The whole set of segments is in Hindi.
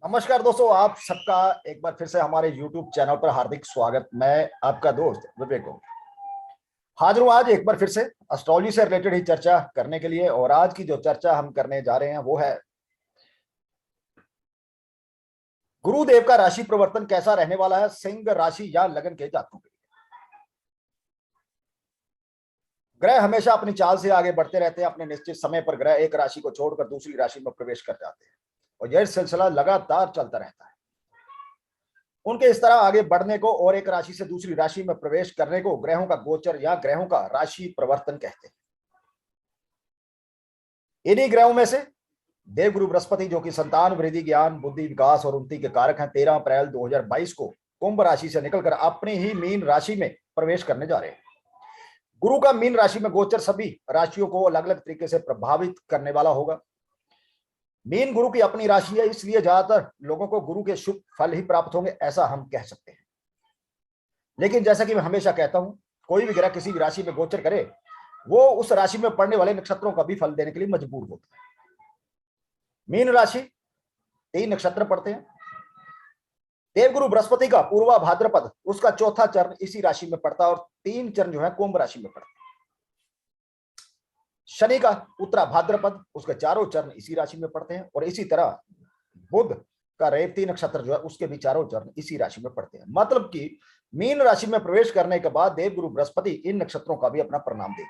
नमस्कार दोस्तों, आप सबका एक बार फिर से हमारे YouTube चैनल पर हार्दिक स्वागत। मैं आपका दोस्त विवेक हाजिर हूं आज एक बार फिर से एस्ट्रोलॉजी से रिलेटेड ही चर्चा करने के लिए। और आज की जो चर्चा हम करने जा रहे हैं वो है गुरुदेव का राशि परिवर्तन कैसा रहने वाला है सिंह राशि या लगन के जातकों के लिए। ग्रह हमेशा अपनी चाल से आगे बढ़ते रहते हैं। अपने निश्चित समय पर ग्रह एक राशि को छोड़कर दूसरी राशि में प्रवेश कर जाते हैं और यह सिलसिला लगातार चलता रहता है। उनके इस तरह आगे बढ़ने को और एक राशि से दूसरी राशि में प्रवेश करने को ग्रहों का गोचर या ग्रहों का राशि परिवर्तन कहते हैं। इन्हीं ग्रहों में से देवगुरु बृहस्पति, जो कि संतान वृद्धि, ज्ञान, बुद्धि, विकास और उन्नति के कारक हैं, 13 अप्रैल 2022 को कुंभ राशि से निकलकर अपनी ही मीन राशि में प्रवेश करने जा रहे हैं। गुरु का मीन राशि में गोचर सभी राशियों को अलग अलग तरीके से प्रभावित करने वाला होगा। मीन गुरु की अपनी राशि है, इसलिए ज्यादातर लोगों को गुरु के शुभ फल ही प्राप्त होंगे, ऐसा हम कह सकते हैं। लेकिन जैसा कि मैं हमेशा कहता हूं, कोई भी ग्रह किसी भी राशि में गोचर करे, वो उस राशि में पड़ने वाले नक्षत्रों का भी फल देने के लिए मजबूर होता है। मीन राशि 3 नक्षत्र पड़ते हैं। देवगुरु बृहस्पति का पूर्वा भाद्रपद, उसका चौथा चरण इसी राशि में पड़ता है और 3 चरण जो है कुंभ राशि में पड़ते हैं। शनि का उत्तरा भाद्रपद, उसके चारों चरण इसी राशि में पड़ते हैं और इसी तरह बुध का रेवती नक्षत्र जो है उसके भी चारों चरण इसी राशि में पड़ते हैं। मतलब कि मीन राशि में प्रवेश करने के बाद देवगुरु बृहस्पति इन नक्षत्रों का भी अपना परिणाम देते।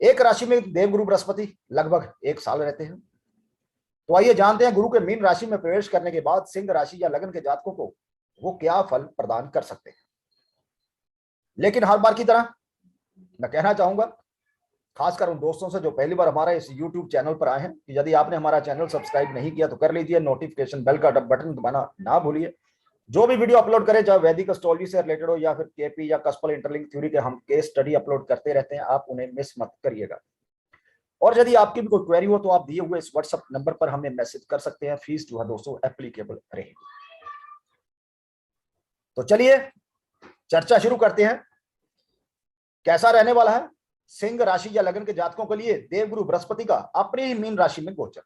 एक राशि में देवगुरु बृहस्पति लगभग 1 साल रहते हैं। तो आइए जानते हैं गुरु के मीन राशि में प्रवेश करने के बाद सिंह राशि या लगन के जातकों को वो क्या फल प्रदान कर सकते हैं। लेकिन हर बार की तरह मैं कहना चाहूंगा, खासकर उन दोस्तों से जो पहली बार हमारे इस YouTube चैनल पर आए हैं, कि यदि आपने हमारा चैनल सब्सक्राइब नहीं किया तो कर लीजिए, नोटिफिकेशन बेल का बटन दबाना ना भूलिए। जो भी वीडियो अपलोड करें, चाहे वैदिक एस्ट्रोलॉजी से रिलेटेड हो या फिर केपी या कस्पल इंटरलिंक थ्योरी के, हम केस स्टडी अपलोड करते रहते हैं, आप उन्हें मिस मत करिएगा। और यदि आपकी भी कोई क्वेरी हो तो आप दिए हुए इस व्हाट्सएप नंबर पर हमें मैसेज कर सकते हैं। फीस जो है दोस्तों एप्लीकेबल रहेगी। तो चलिए चर्चा शुरू करते हैं। कैसा रहने वाला है सिंह राशि या लगन के जातकों के लिए देवगुरु बृहस्पति का अपनी ही मीन राशि में गोचर।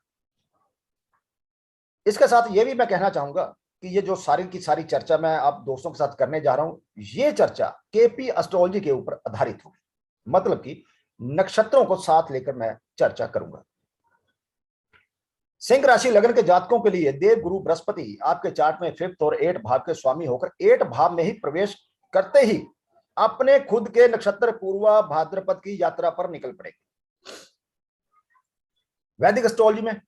इसके साथ यह भी मैं कहना चाहूंगा कि ये जो सारी की सारी चर्चा मैं आप दोस्तों के साथ करने जा रहा हूं, ये चर्चा केपी एस्ट्रोलॉजी के ऊपर आधारित होगी। मतलब कि नक्षत्रों को साथ लेकर मैं चर्चा करूंगा। सिंह राशि लगन के जातकों के लिए देवगुरु बृहस्पति आपके चार्ट में 5th और 8th भाव के स्वामी होकर 8th भाव में ही प्रवेश करते ही अपने खुद के नक्षत्र पूर्वा भाद्रपद की यात्रा पर निकल पड़ेगी। वैदिक एस्ट्रोलॉजी में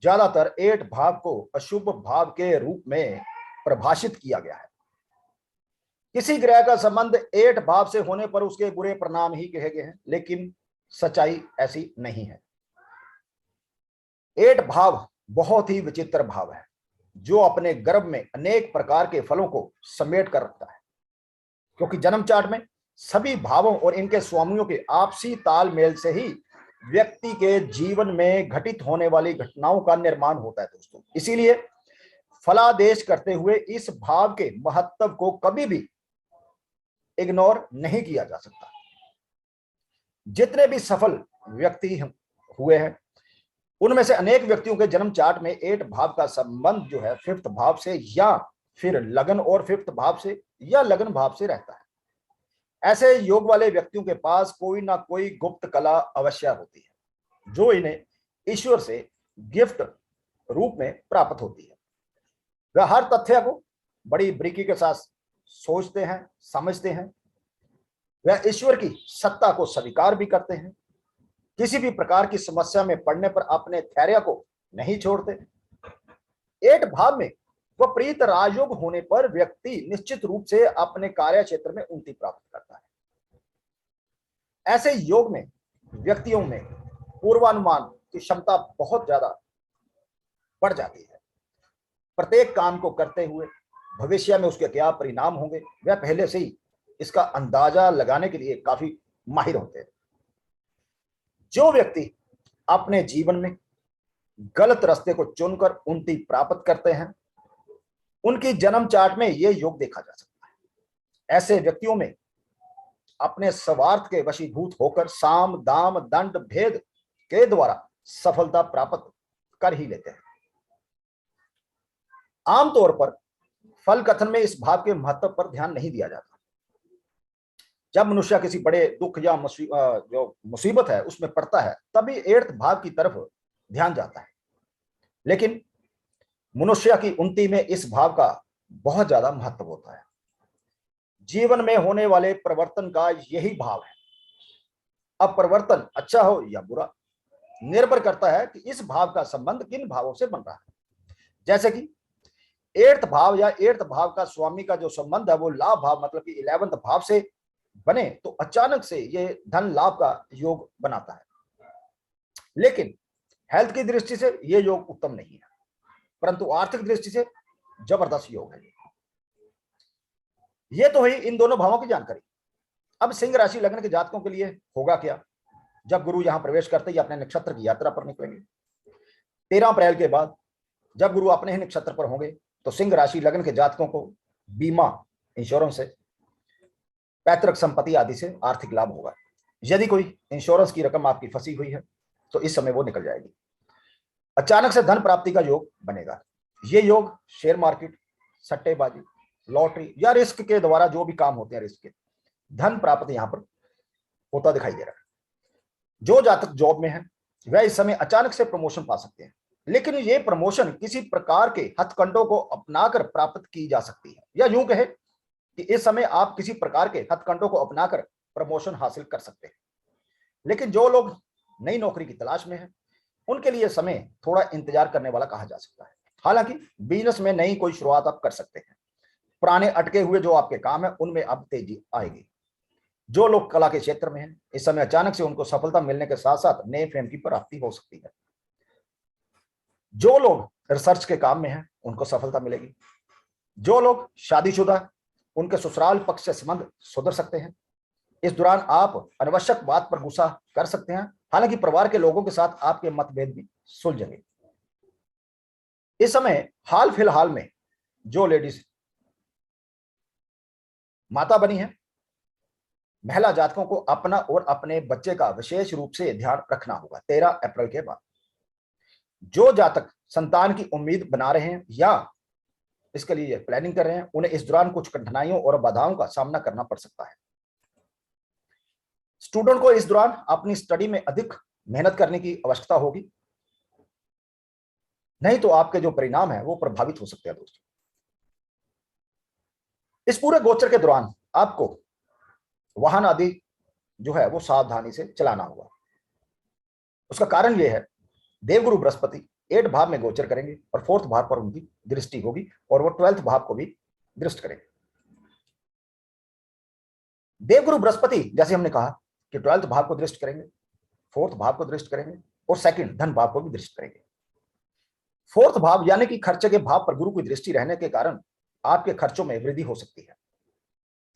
ज्यादातर 8th भाव को अशुभ भाव के रूप में परिभाषित किया गया है। किसी ग्रह का संबंध 8th भाव से होने पर उसके बुरे परिणाम ही कहे गए हैं, लेकिन सच्चाई ऐसी नहीं है। 8th भाव बहुत ही विचित्र भाव है, जो अपने गर्भ में अनेक प्रकार के फलों को समेट कर रखता है। क्योंकि जन्म चार्ट में सभी भावों और इनके स्वामियों के आपसी तालमेल से ही व्यक्ति के जीवन में घटित होने वाली घटनाओं का निर्माण होता है दोस्तों। इसीलिए फलादेश करते हुए इस भाव के महत्व को कभी भी इग्नोर नहीं किया जा सकता। जितने भी सफल व्यक्ति हुए हैं, उनमें से अनेक व्यक्तियों के जन्म चार्ट में 8th भाव का संबंध जो है 5th भाव से या फिर लगन और 5th भाव से या लगन भाव से रहता है। ऐसे योग वाले व्यक्तियों के पास कोई ना कोई गुप्त कला अवश्य होती है, जो इन्हें ईश्वर से गिफ्ट रूप में प्राप्त होती है। वह हर तथ्य को बड़ी बारीकी के साथ सोचते हैं, समझते हैं। वह ईश्वर की सत्ता को स्वीकार भी करते हैं। किसी भी प्रकार की समस्या में पड़ने पर अपने धैर्य को नहीं छोड़ते। 8th भाव में विपरीत राजयोग होने पर व्यक्ति निश्चित रूप से अपने कार्य क्षेत्र में उन्नति प्राप्त करता है। ऐसे योग में व्यक्तियों में पूर्वानुमान की क्षमता बहुत ज्यादा बढ़ जाती है। प्रत्येक काम को करते हुए भविष्य में उसके क्या परिणाम होंगे, वह पहले से ही इसका अंदाजा लगाने के लिए काफी माहिर होते हैं। जो व्यक्ति अपने जीवन में गलत रास्ते को चुनकर उन्नति प्राप्त करते हैं, उनकी जन्म चार्ट में यह योग देखा जा सकता है। ऐसे व्यक्तियों में अपने स्वार्थ के वशीभूत होकर साम दाम दंड भेद के द्वारा सफलता प्राप्त कर ही लेते हैं। आमतौर पर फल कथन में इस भाव के महत्व पर ध्यान नहीं दिया जाता। जब मनुष्य किसी बड़े दुख या जो मुसीबत है उसमें पड़ता है तभी एर्थ भाव की तरफ ध्यान जाता है। लेकिन मनुष्य की उन्नति में इस भाव का बहुत ज्यादा महत्व होता है। जीवन में होने वाले परिवर्तन का यही भाव है। अब परिवर्तन अच्छा हो या बुरा निर्भर करता है कि इस भाव का संबंध किन भावों से बन रहा है। जैसे कि एर्थ भाव या एर्थ भाव का स्वामी का जो संबंध है वो लाभ भाव मतलब कि 11वें भाव से बने तो अचानक से ये धन लाभ का योग बनाता है। लेकिन हेल्थ की दृष्टि से ये योग उत्तम नहीं है, परंतु आर्थिक दृष्टि से जबरदस्त योग है। ये तो है इन दोनों भावों की जानकारी। अब सिंह राशि लग्न के जातकों के लिए होगा क्या? जब गुरु यहां प्रवेश करते ही अपने नक्षत्र की यात्रा पर निकलेंगे। 13 अप्रैल के बाद जब गुरु अपने ही नक्षत्र पर होंगे तो सिंह राशि लग्न के जातकों को बीमा, इंश्योरेंस से, पैतृक संपत्ति आदि से आर्थिक लाभ होगा। यदि कोई इंश्योरेंस की रकम आपकी फंसी हुई है तो इस समय वो निकल जाएगी। अचानक से धन प्राप्ति का योग बनेगा। ये योग शेयर मार्केट, सट्टेबाजी, लॉटरी या रिस्क के द्वारा जो भी काम होते हैं रिस्क के, धन प्राप्त यहां पर होता दिखाई दे रहा है। जो जातक जॉब में है वह इस समय अचानक से प्रमोशन पा सकते हैं, लेकिन ये प्रमोशन किसी प्रकार के हथकंडों को अपनाकर प्राप्त की जा सकती है, या यूं कहे कि इस समय आप किसी प्रकार के हथकंडों को अपनाकर प्रमोशन हासिल कर सकते हैं। लेकिन जो लोग नई नौकरी की तलाश में हैं उनके लिए समय थोड़ा इंतजार करने वाला कहा जा सकता है। हालांकि बिजनेस में नई कोई शुरुआत आप कर सकते हैं। पुराने अटके हुए जो आपके काम है उनमें अब तेजी आएगी। जो लोग कला के क्षेत्र में हैं इस समय अचानक से उनको सफलता मिलने के साथ साथ नए फेम की प्राप्ति हो सकती है। जो लोग रिसर्च के काम में हैं उनको सफलता मिलेगी। जो लोग शादीशुदा उनके ससुराल पक्ष से संबंध सुधर सकते हैं। इस दौरान आप अनावश्यक बात पर गुस्सा कर सकते हैं, हालांकि परिवार के लोगों के साथ आपके मतभेद भी सुलझेंगे। इस समय हाल फिलहाल में जो लेडीज माता बनी है, महिला जातकों को अपना और अपने बच्चे का विशेष रूप से ध्यान रखना होगा 13 अप्रैल के बाद। जो जातक संतान की उम्मीद बना रहे हैं या इसके लिए प्लानिंग कर रहे हैं उन्हें इस दौरान कुछ कठिनाइयों और बाधाओं का सामना करना पड़ सकता है। स्टूडेंट को इस दौरान अपनी स्टडी में अधिक मेहनत करने की आवश्यकता होगी, नहीं तो आपके जो परिणाम है वो प्रभावित हो सकते हैं। दोस्तों, इस पूरे गोचर के दौरान आपको वाहन आदि जो है वो सावधानी से चलाना होगा। उसका कारण यह है देवगुरु बृहस्पति 8 भाव में गोचर करेंगे और 4th भाव पर उनकी दृष्टि होगी और वो 12th भाव को भी दृष्ट करेंगे। देवगुरु बृहस्पति जैसे हमने कहा कि 12th भाव को दृष्ट करेंगे, 4th भाव को दृष्ट करेंगे और सेकंड धन भाव को भी दृष्ट करेंगे। 4th भाव यानी कि खर्चे के भाव पर गुरु की दृष्टि रहने के कारण आपके खर्चों में वृद्धि हो सकती है।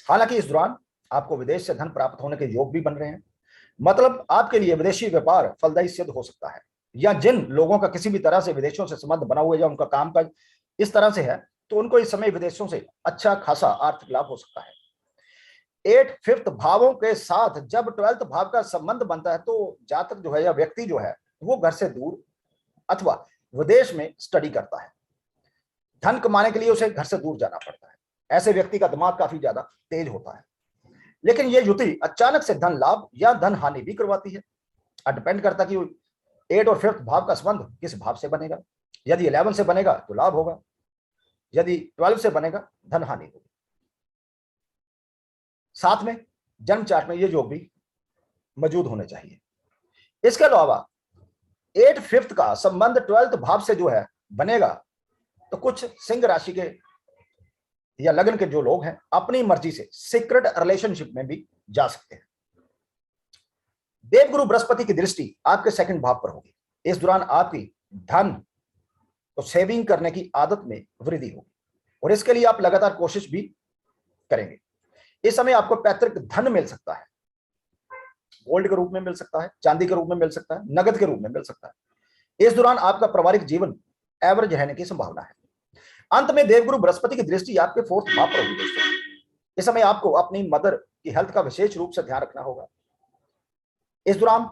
हालांकि इस दौरान आपको विदेश से धन प्राप्त होने के योग भी बन रहे हैं, मतलब आपके लिए विदेशी व्यापार फलदायी सिद्ध हो सकता है। या जिन लोगों का किसी भी तरह से विदेशों से संबंध बना हुआ है या उनका कामकाज इस तरह से है तो उनको इस समय विदेशों से अच्छा खासा आर्थिक लाभ हो सकता है। 8 5th भावों के साथ जब 12th भाव का संबंध बनता है तो जातक जो है या व्यक्ति जो है वो घर से दूर अथवा विदेश में स्टडी करता है। धन कमाने के लिए उसे घर से दूर जाना पड़ता है। ऐसे व्यक्ति का दिमाग काफी ज्यादा तेज होता है। लेकिन यह युति अचानक से धन लाभ या धन हानि भी करवाती है। डिपेंड करता है कि 8 और 5th भाव का संबंध किस भाव से बनेगा। यदि 11 से बनेगा तो लाभ होगा, यदि 12 से बनेगा धन हानि होगी। साथ में जन्म चार्ट में ये योग भी मौजूद होने चाहिए। इसके अलावा 8 5th का संबंध 12th भाव से जो है बनेगा तो कुछ सिंह राशि के या लग्न के जो लोग हैं अपनी मर्जी से सीक्रेट रिलेशनशिप में भी जा सकते हैं। देवगुरु बृहस्पति की दृष्टि आपके सेकंड भाव पर होगी। इस दौरान आपकी धन तो सेविंग करने की आदत में वृद्धि होगी और इसके लिए आप लगातार कोशिश भी करेंगे। इस समय आपको पैतृक धन मिल सकता है, गोल्ड के रूप में मिल सकता है, चांदी के रूप में मिल सकता है, नगद के रूप में मिल सकता है। इस दौरान आपका पारिवारिक जीवन एवरेज रहने की संभावना है। अंत में देवगुरु बृहस्पति की दृष्टि आपके 4th भाव पर होगी। दोस्तों, इस समय आपको अपनी मदर की हेल्थ का विशेष रूप से ध्यान रखना होगा। इस दौरान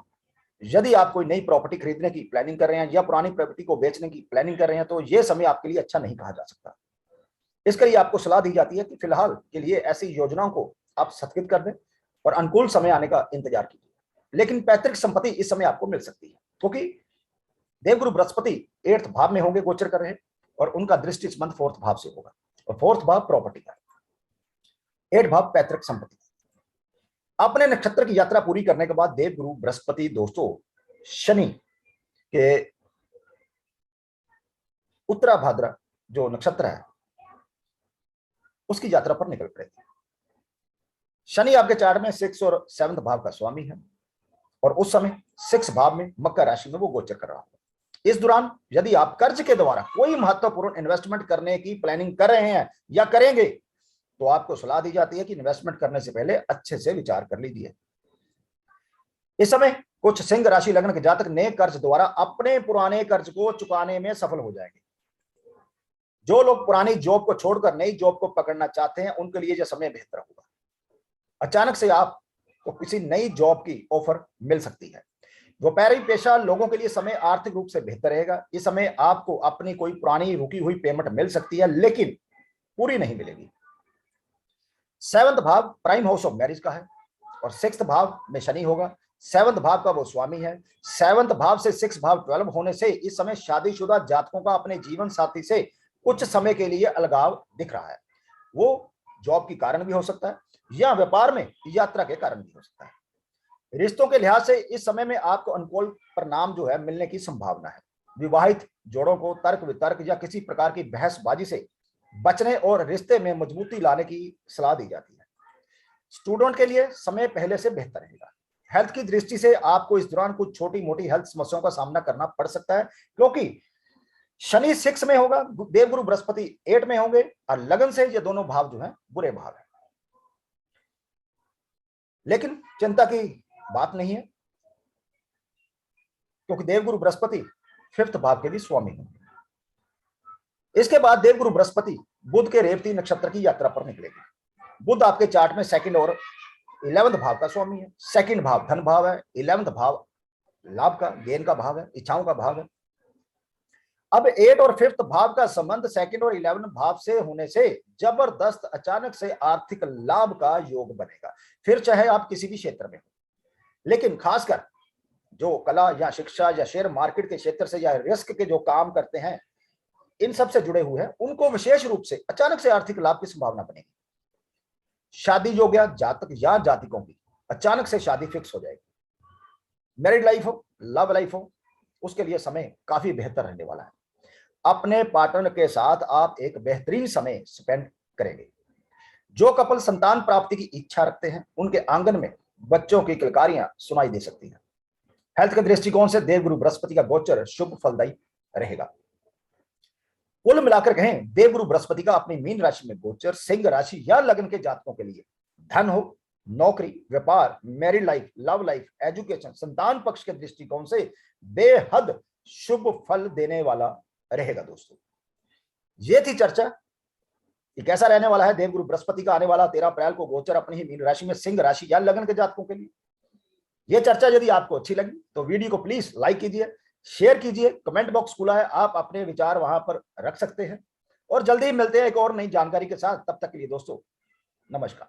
यदि आप कोई नई प्रॉपर्टी खरीदने की प्लानिंग कर रहे हैं या पुरानी प्रॉपर्टी को बेचने की प्लानिंग कर रहे हैं तो यह समय आपके लिए अच्छा नहीं कहा जा सकता। इसके लिए आपको सलाह दी जाती है कि फिलहाल के लिए ऐसी योजनाओं को आप स्थगित कर दें और अनुकूल समय आने का इंतजार कीजिए। लेकिन पैतृक संपत्ति इस समय आपको मिल सकती है, क्योंकि देवगुरु बृहस्पति 8th भाव में होंगे, गोचर कर रहे हैं, और उनका दृष्टि संबंध 4th भाव से होगा, और 4th भाव प्रॉपर्टी का, 8th भाव पैतृक संपत्ति। अपने नक्षत्र की यात्रा पूरी करने के बाद देवगुरु बृहस्पति दोस्तों शनि के उत्तराभाद्रा जो नक्षत्र है उसकी यात्रा पर निकल पड़े थे। शनि आपके चार्ट में 6th और 7th भाव का स्वामी है, और उस समय 6th भाव में मकर राशि में वो गोचर कर रहा है। इस दौरान यदि आप कर्ज के द्वारा कोई महत्वपूर्ण इन्वेस्टमेंट करने की प्लानिंग कर रहे हैं या करेंगे तो आपको सलाह दी जाती है कि इन्वेस्टमेंट करने से पहले अच्छे से विचार कर लीजिए। इस समय कुछ सिंह राशि लग्न के जातक नए कर्ज द्वारा अपने पुराने कर्ज को चुकाने में सफल हो जाएंगे। जो लोग पुरानी जॉब को छोड़कर नई जॉब को पकड़ना चाहते हैं उनके लिए यह समय बेहतर होगा। अचानक से आपको किसी नई जॉब की ऑफर मिल सकती है। व्यापारी पेशा लोगों के लिए समय आर्थिक रूप से बेहतर रहेगा। इस समय आपको अपनी कोई पुरानी रुकी हुई पेमेंट मिल सकती है, लेकिन पूरी नहीं मिलेगी। 7th भाव प्राइम हाउस ऑफ मैरिज का है और 6th भाव में शनि होगा। 7th भाव का वो स्वामी है। 7th भाव से 6th भाव 12 होने से इस समय शादीशुदा जातकों का अपने जीवन साथी से कुछ समय के लिए अलगाव दिख रहा है। वो जॉब के कारण भी हो सकता है या व्यापार में यात्रा के कारण भी हो सकता है। रिश्तों के लिहाज से इस समय में आपको अनुकूल परिणाम जो है मिलने की संभावना है। विवाहित जोड़ों को तर्क वितर्क या किसी प्रकार की बहसबाजी से बचने और रिश्ते में मजबूती लाने की सलाह दी जाती है। स्टूडेंट के लिए समय पहले से बेहतर रहेगा। हेल्थ की दृष्टि से आपको इस दौरान कुछ छोटी मोटी हेल्थ समस्याओं का सामना करना पड़ सकता है, क्योंकि शनि 6 में होगा, देवगुरु बृहस्पति 8 में होंगे, और लगन से ये दोनों भाव जो है बुरे भाव है। लेकिन चिंता की बात नहीं है, क्योंकि देवगुरु बृहस्पति 5th भाव के भी स्वामी हैं। इसके बाद देवगुरु बृहस्पति बुध के रेवती नक्षत्र की यात्रा पर निकलेंगे। बुध आपके चार्ट में 2nd और 11th भाव का स्वामी है। 2nd भाव धन भाव है, 11th भाव लाभ का, गेन का भाव है, इच्छाओं का भाव है। अब 8 और 5th भाव का संबंध 2nd और 11th भाव से होने से जबरदस्त अचानक से आर्थिक लाभ का योग बनेगा, फिर चाहे आप किसी भी क्षेत्र में हो। लेकिन खासकर जो कला या शिक्षा या शेयर मार्केट के क्षेत्र से या रिस्क के जो काम करते हैं, इन सब से जुड़े हुए हैं, उनको विशेष रूप से अचानक से आर्थिक लाभ की संभावना बनेगी। शादी योग्य जातक या जातिकों की अचानक से शादी फिक्स हो जाएगी। मैरिड लाइफ हो, लव लाइफ हो, उसके लिए समय काफी बेहतर रहने वाला है। अपने पार्टनर के साथ आप एक बेहतरीन समय स्पेंड करेंगे। जो कपल संतान प्राप्ति की इच्छा रखते हैं उनके आंगन में बच्चों की किलकारियां सुनाई दे सकती हैं। हेल्थ के दृष्टिकोण से देवगुरु बृहस्पति का गोचर शुभ फलदायी रहेगा। कुल मिलाकर कहें, देवगुरु बृहस्पति का अपनी मीन राशि में गोचर सिंह राशि या लग्न के जातकों के लिए धन हो, नौकरी, व्यापार, married life, love life, education, संतान पक्ष के दृष्टिकोण से बेहद शुभ फल देने वाला रहेगा। दोस्तों, ये थी चर्चा कि कैसा रहने वाला है देवगुरु बृहस्पति का आने वाला 13 अप्रैल को गोचर अपनी ही मीन राशि में सिंह राशि या लग्न के जातकों के लिए। यह चर्चा यदि आपको अच्छी लगी तो वीडियो को प्लीज लाइक कीजिए, शेयर कीजिए, कमेंट बॉक्स खुला है, आप अपने विचार वहां पर रख सकते हैं। और जल्दी ही मिलते हैं एक और नई जानकारी के साथ। तब तक के लिए दोस्तों, नमस्कार।